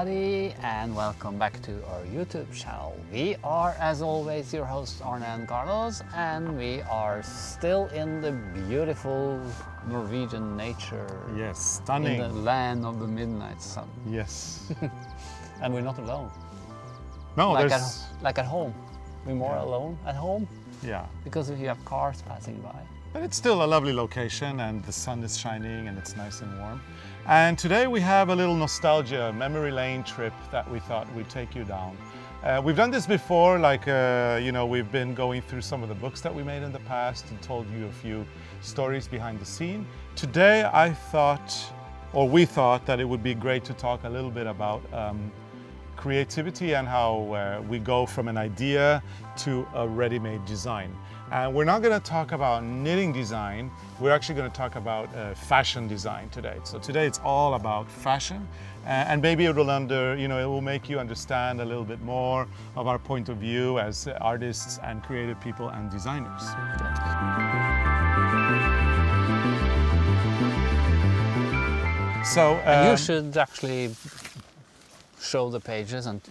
everybody, and welcome back to our YouTube channel. We are, as always, your hosts Arne and Carlos, and we are still in the beautiful Norwegian nature. Yes, stunning. In the land of the midnight sun. Yes. And we're not alone. No, like at home. We're more alone at home. Yeah. Because you have cars passing by. But it's still a lovely location, and the sun is shining and it's nice and warm. And today we have a little nostalgia, memory lane trip that we thought we'd take you down. We've done this before, we've been going through some of the books that we made in the past and told you a few stories behind the scene. Today we thought that it would be great to talk a little bit about creativity and how we go from an idea to a ready-made design. And we're not going to talk about knitting design, we're actually going to talk about fashion design today. So today it's all about fashion, and maybe it will make you understand a little bit more of our point of view as artists and creative people and designers. So you should actually show the pages and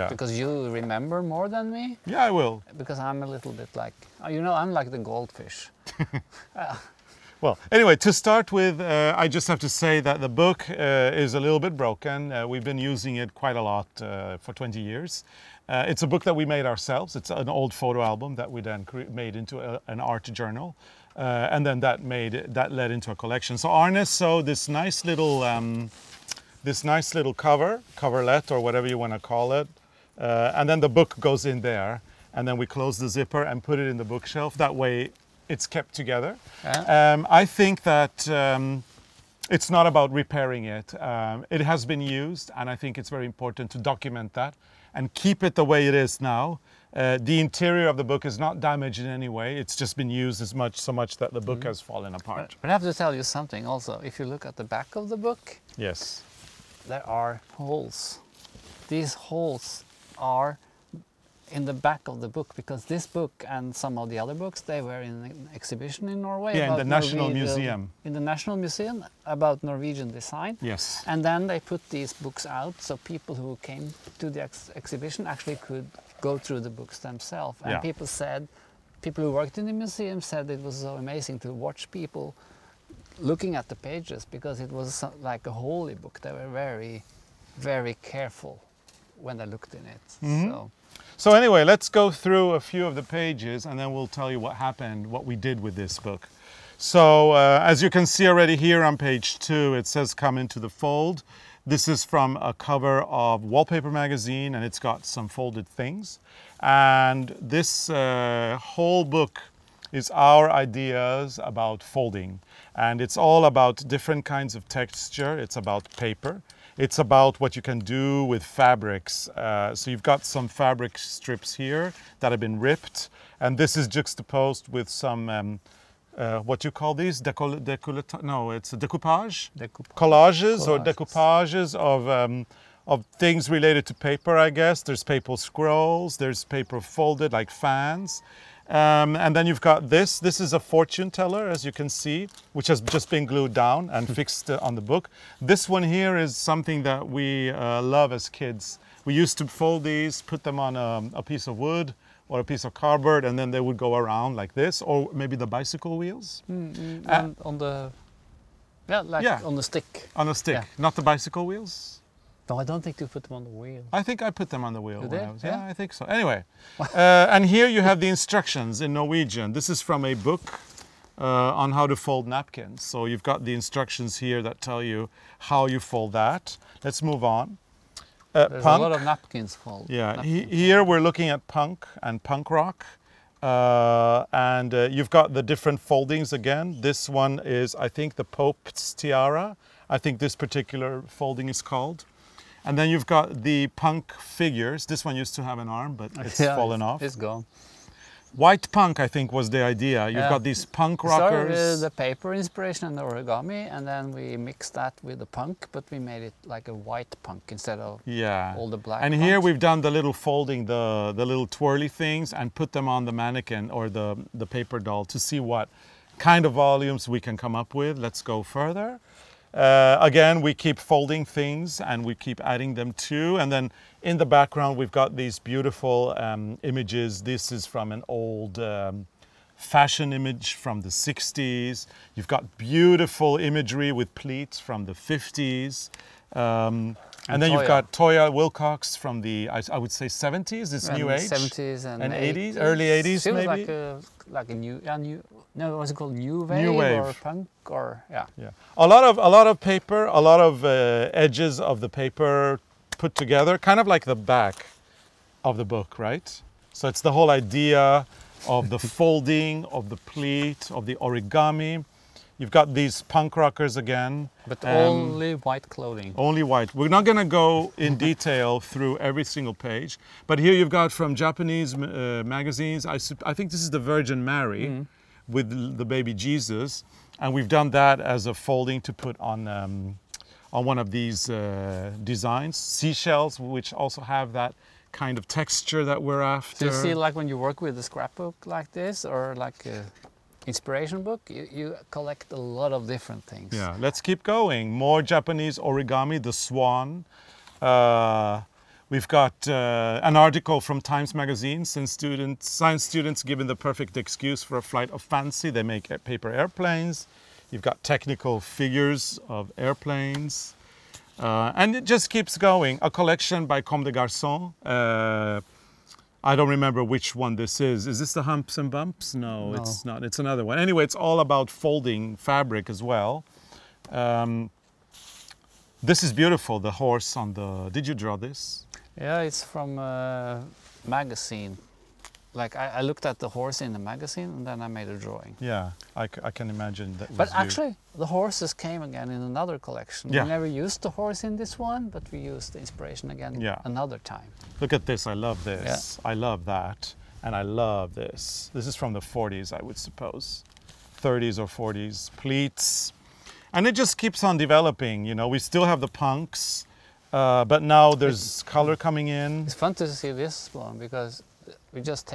because you remember more than me. Yeah, I will. Because I'm a little bit like, I'm like the goldfish. Well, anyway, to start with, I just have to say that the book is a little bit broken. We've been using it quite a lot for 20 years. It's a book that we made ourselves. It's an old photo album that we then made into an art journal. And then that led into a collection. So Arne sewed this nice little coverlet, or whatever you want to call it. And then the book goes in there, and then we close the zipper and put it in the bookshelf. That way it's kept together. Yeah. I think that it's not about repairing it. It has been used, and I think it's very important to document that and keep it the way it is now. The interior of the book is not damaged in any way. It's just been used so much that the book has fallen apart. But I have to tell you something also. If you look at the back of the book, yes, there are holes. These holes are in the back of the book, because this book and some of the other books, they were in an exhibition in Norway. Yeah, in the National Museum. In the National Museum about Norwegian design. Yes. And then they put these books out, so people who came to the exhibition actually could go through the books themselves. And people who worked in the museum said it was so amazing to watch people looking at the pages, because it was like a holy book. They were very, very careful when they looked in it. Mm-hmm. So anyway, let's go through a few of the pages, and then we'll tell you what happened, what we did with this book. So as you can see already here on page 2, it says "Come into the fold." This is from a cover of Wallpaper magazine, and it's got some folded things. And this whole book is our ideas about folding. And it's all about different kinds of texture. It's about paper. It's about what you can do with fabrics. So you've got some fabric strips here that have been ripped. And this is juxtaposed with some, what you call these? It's a decoupage? Collages or decoupages of things related to paper, I guess. There's paper scrolls, there's paper folded like fans. And then you've got this. This is a fortune teller, as you can see, which has just been glued down and fixed on the book. This one here is something that we love as kids. We used to fold these, put them on a piece of wood or a piece of cardboard, and then they would go around like this, or maybe the bicycle wheels. On the stick. On a stick, not the bicycle wheels. No, I don't think you put them on the wheel. I think I put them on the wheel. Yeah, I think so. Anyway, and here you have the instructions in Norwegian. This is from a book on how to fold napkins. So you've got the instructions here that tell you how you fold that. Let's move on. There's a lot of napkins fold. Yeah, here we're looking at punk and punk rock. And you've got the different foldings again. This one is, I think, the Pope's tiara. I think this particular folding is called. And then you've got the punk figures. This one used to have an arm, but it's fallen off. It's gone. White punk, I think, was the idea. You've got these punk rockers. We started with the paper inspiration and the origami, and then we mixed that with the punk, but we made it like a white punk instead of all the black And punks. here we've done the little folding, the little twirly things, and put them on the mannequin or the paper doll to see what kind of volumes we can come up with. Let's go further. Again, we keep folding things and we keep adding them too. And then in the background, we've got these beautiful images. This is from an old fashion image from the 60s. You've got beautiful imagery with pleats from the 50s. And then you've got Toya Wilcox from the, I would say, 70s, this new age? 70s and 80s, early 80s Feels maybe? like a new, no, what's it called, new wave, New wave. or punk, or, yeah. Yeah, a lot of paper, a lot of edges of the paper put together, kind of like the back of the book, right? So it's the whole idea of the folding, of the pleat, of the origami. You've got these punk rockers again. But only white clothing. Only white. We're not going to go in detail through every single page, but here you've got from Japanese magazines. I think this is the Virgin Mary with the baby Jesus, and we've done that as a folding to put on one of these designs. Seashells, which also have that kind of texture that we're after. So you see, like when you work with a scrapbook like this, or like a inspiration book, you collect a lot of different things. Yeah, let's keep going. More Japanese origami, the swan. We've got an article from Times Magazine, science students given the perfect excuse for a flight of fancy. They make paper airplanes. You've got technical figures of airplanes. And it just keeps going. A collection by Comme des Garçons. I don't remember which one this is. Is this the Humps and Bumps? No, it's not. It's another one. Anyway, it's all about folding fabric as well. This is beautiful, the horse on the... Did you draw this? Yeah, it's from a magazine. Like I looked at the horse in the magazine and then I made a drawing. Yeah, I can imagine that was But you. actually, the horses came again in another collection. Yeah. We never used the horse in this one, but we used the inspiration again another time. Look at this, I love this. Yeah. I love that, and I love this. This is from the 40s, I would suppose. 30s or 40s, pleats. And it just keeps on developing, you know. We still have the punks, but now there's color coming in. It's fun to see this one because we just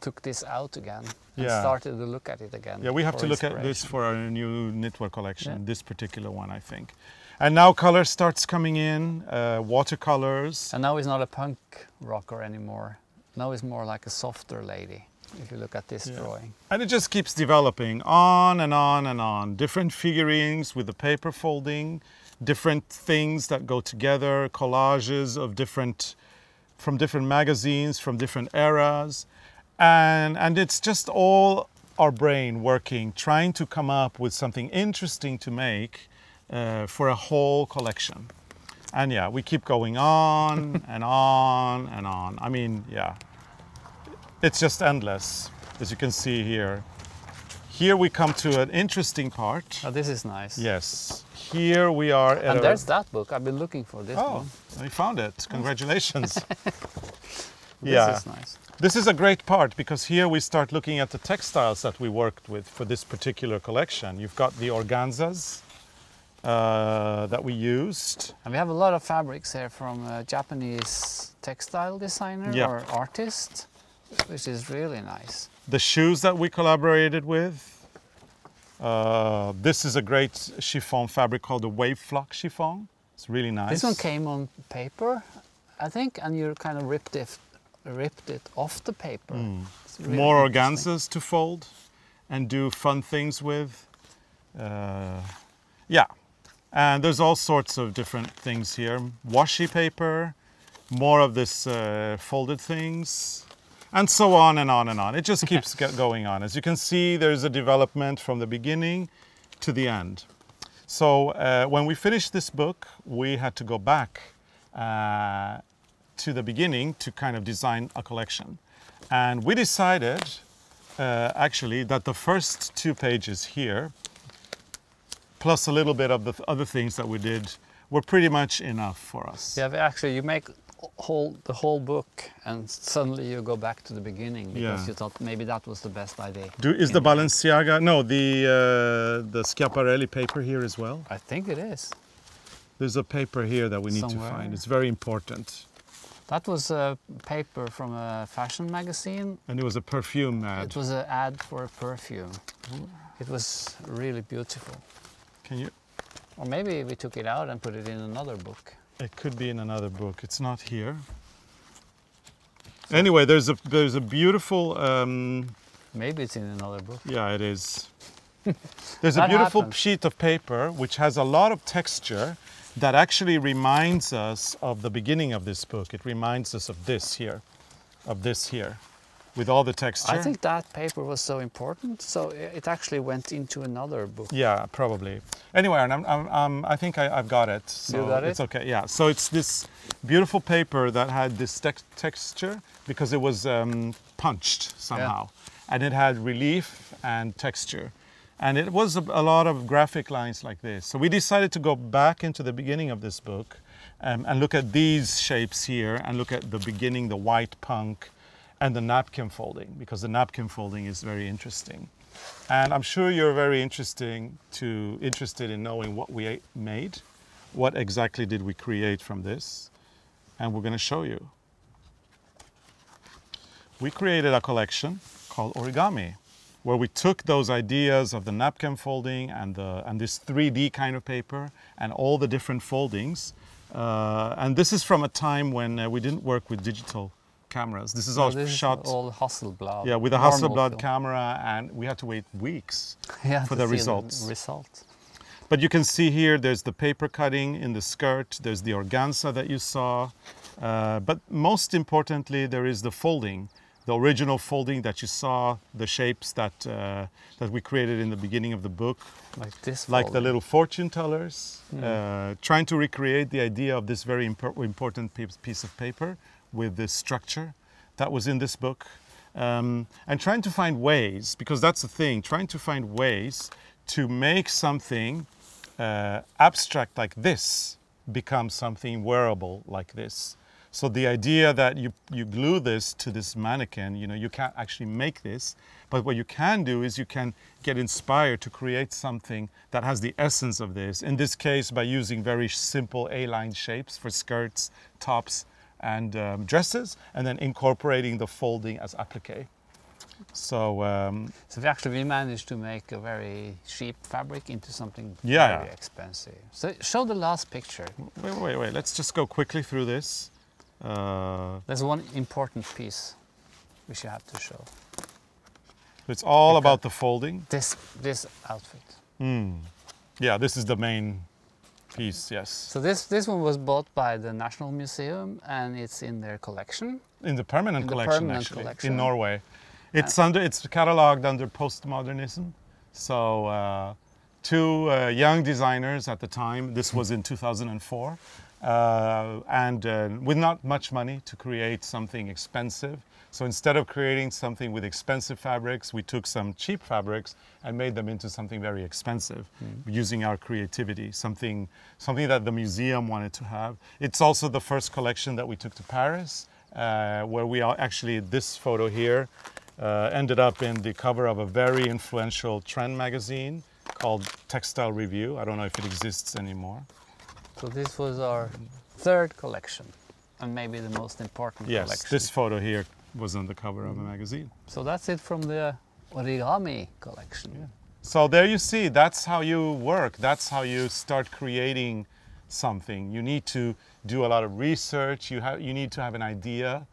took this out again and started to look at it again. Yeah, we have to look at this for our new knitwear collection, this particular one, I think. And now color starts coming in, watercolors. And now it's not a punk rocker anymore. Now it's more like a softer lady, if you look at this drawing. And it just keeps developing on and on and on. Different figurines with the paper folding, different things that go together, collages of from different magazines, from different eras. And it's just all our brain working, trying to come up with something interesting to make for a whole collection. And yeah, we keep going on and on and on. I mean, yeah, it's just endless, as you can see here. Here we come to an interesting part. Oh, this is nice. Yes. Here we are at And there's that book. I've been looking for this one. Oh, we found it. Congratulations. This is nice. This is a great part because here we start looking at the textiles that we worked with for this particular collection. You've got the organzas that we used. And we have a lot of fabrics here from a Japanese textile designer or artist, which is really nice. The shoes that we collaborated with. This is a great chiffon fabric called the wave flock chiffon. It's really nice. This one came on paper, I think, and you kind of ripped it off the paper. Really more organzas to fold and do fun things with. Yeah, and there's all sorts of different things here. Washi paper, more of this folded things, and so on and on and on. It just keeps going on. As you can see, there's a development from the beginning to the end. So when we finished this book, we had to go back to the beginning to kind of design a collection. And we decided actually that the first 2 pages here, plus a little bit of the other things that we did, were pretty much enough for us. Yeah, but actually you make the whole book and suddenly you go back to the beginning because you thought maybe that was the best idea. Is the Balenciaga, no, the Schiaparelli paper here as well? I think it is. There's a paper here that we need to find. It's very important. That was a paper from a fashion magazine. And it was a perfume ad. It was an ad for a perfume. It was really beautiful. Can you? Or maybe we took it out and put it in another book. It could be in another book. It's not here. Anyway, there's a beautiful. Maybe it's in another book. Yeah, it is. There's a beautiful sheet of paper which has a lot of texture that actually reminds us of the beginning of this book. It reminds us of this here, with all the texture. I think that paper was so important, so it actually went into another book. Yeah, probably. Anyway, and I think I've got it. So you got it? It's okay. Yeah. So it's this beautiful paper that had this texture because it was punched somehow, and it had relief and texture. And it was a lot of graphic lines like this. So we decided to go back into the beginning of this book and look at these shapes here and look at the beginning, the white punk and the napkin folding, because the napkin folding is very interesting. And I'm sure you're very interested in knowing what we made, what exactly did we create from this, and we're going to show you. We created a collection called Origami, where we took those ideas of the napkin folding and this 3D kind of paper and all the different foldings. And this is from a time when we didn't work with digital cameras. This is all shot. All Hasselblad. Yeah, with a Hasselblad camera, and we had to wait weeks for the results. But you can see here, there's the paper cutting in the skirt, there's the organza that you saw, but most importantly, there is the folding. The original folding that you saw, the shapes that we created in the beginning of the book. Like this like the little fortune tellers, trying to recreate the idea of this very important piece of paper with this structure that was in this book. And trying to find ways, because that's the thing, trying to find ways to make something abstract like this become something wearable like this. So the idea that you glue this to this mannequin, you know, you can't actually make this, but what you can do is you can get inspired to create something that has the essence of this. In this case, by using very simple A-line shapes for skirts, tops, and dresses, and then incorporating the folding as applique. So, so we managed to make a very cheap fabric into something very expensive. So show the last picture. Wait, let's just go quickly through this. There's one important piece which you have to show. It's all about the folding. This outfit. Yeah, this is the main piece, yes. So this one was bought by the National Museum and it's in their collection. In the permanent collection, actually, in Norway. It's catalogued under postmodernism. So two young designers at the time, this was in 2004, and with not much money to create something expensive. So instead of creating something with expensive fabrics, we took some cheap fabrics and made them into something very expensive, using our creativity, something that the museum wanted to have. It's also the first collection that we took to Paris, where we are actually, this photo here, ended up in the cover of a very influential trend magazine called Textile Review. I don't know if it exists anymore. So this was our third collection, and maybe the most important collection. Yes, this photo here was on the cover of a magazine. So that's it from the Origami collection. Yeah. So there you see, that's how you work. That's how you start creating something. You need to do a lot of research. You need to have an idea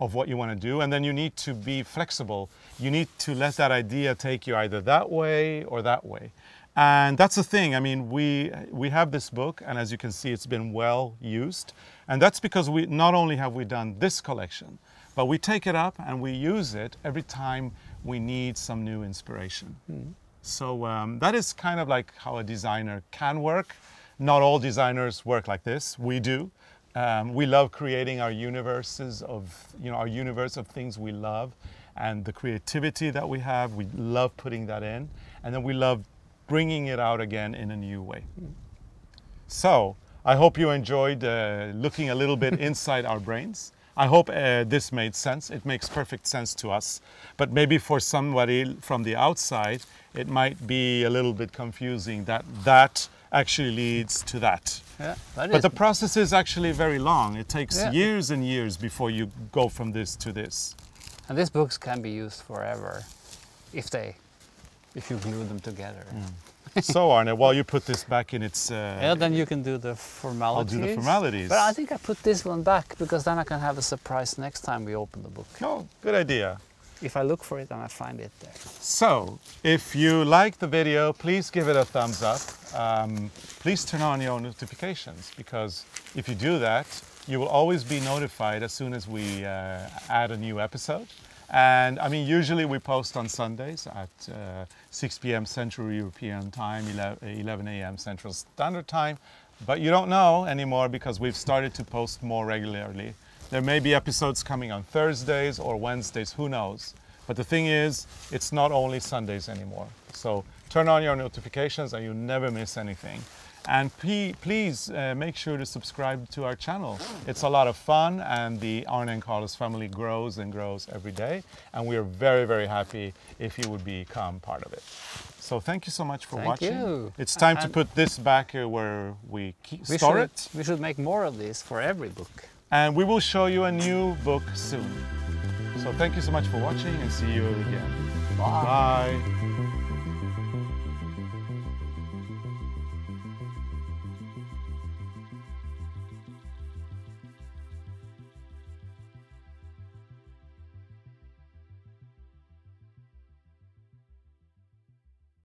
of what you want to do, and then you need to be flexible. You need to let that idea take you either that way or that way. And that's the thing. I mean, we have this book, and as you can see, it's been well used. And that's because not only have we done this collection, but we take it up and we use it every time we need some new inspiration. So that is kind of like how a designer can work. Not all designers work like this. We do. We love creating our universes of, our universe of things we love, and the creativity that we have, we love putting that in, and then we love bringing it out again in a new way. So I hope you enjoyed looking a little bit inside our brains. I hope this made sense. It makes perfect sense to us, but maybe for somebody from the outside, it might be a little bit confusing that actually leads to that. Yeah, but the process is actually very long. It takes years and years before you go from this to this. And these books can be used forever if you glue them together. So Arne, while you put this back in its... yeah, then you can do the formalities. I'll do the formalities. But I think I put this one back because then I can have a surprise next time we open the book. Oh, good idea. If I look for it and I find it there. So, if you like the video, please give it a thumbs up. Please turn on your notifications, because if you do that, you will always be notified as soon as we add a new episode. And I mean, usually we post on Sundays at 6 p.m. Central European Time, 11 a.m. Central Standard Time. But you don't know anymore because we've started to post more regularly. There may be episodes coming on Thursdays or Wednesdays, who knows? But the thing is, it's not only Sundays anymore. So turn on your notifications and you never miss anything. And please make sure to subscribe to our channel. It's a lot of fun, and the Arne and Carlos family grows and grows every day. And we are very, very happy if you would become part of it. So thank you so much for watching. Thank you. It's time to put this back where we store it. We should make more of these for every book. And we will show you a new book soon. So thank you so much for watching, and see you again. Bye. Bye.